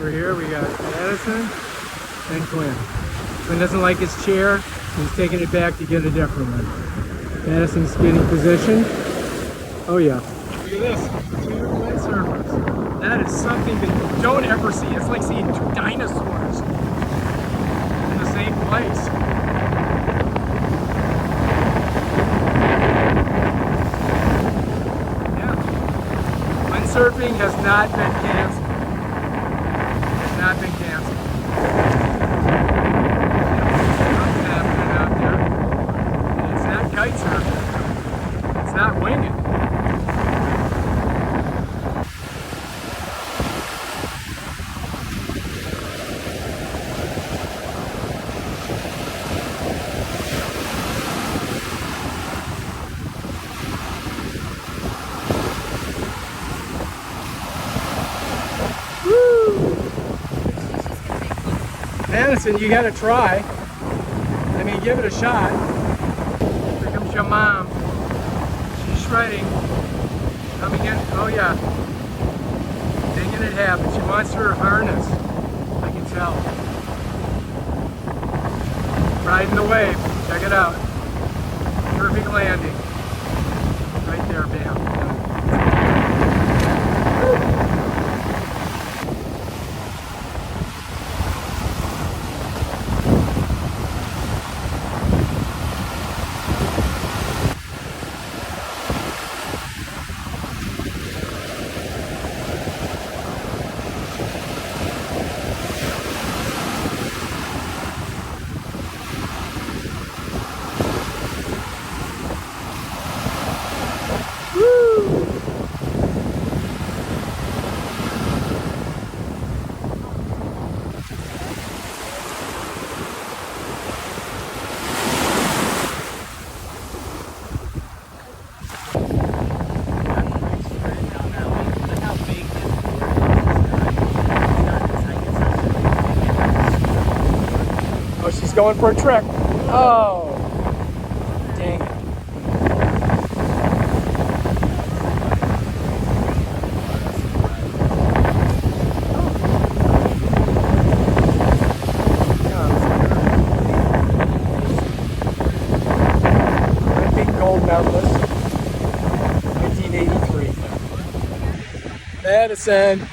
Over here we got Addison and Quinn. Quinn doesn't like his chair. He's taking it back to get a different one. Addison's getting positioned. Oh yeah. Look at this. Two windsurfers. That is something that you don't ever see. It's like seeing two dinosaurs in the same place. Yeah. Windsurfing has not been canceled. Has not been canceled. Something's happening out there. And it's not kite surfing. It's not winging. Addison, you gotta try. I mean, give it a shot. Here comes your mom. She's shredding. Coming in. Oh yeah. Making it happen. She wants her harness. I can tell. Riding the wave. Check it out. Perfect landing. Right there, bam. Oh, she's going for a trick. Oh, dang it. Olympic gold medalist, 1983. Madison.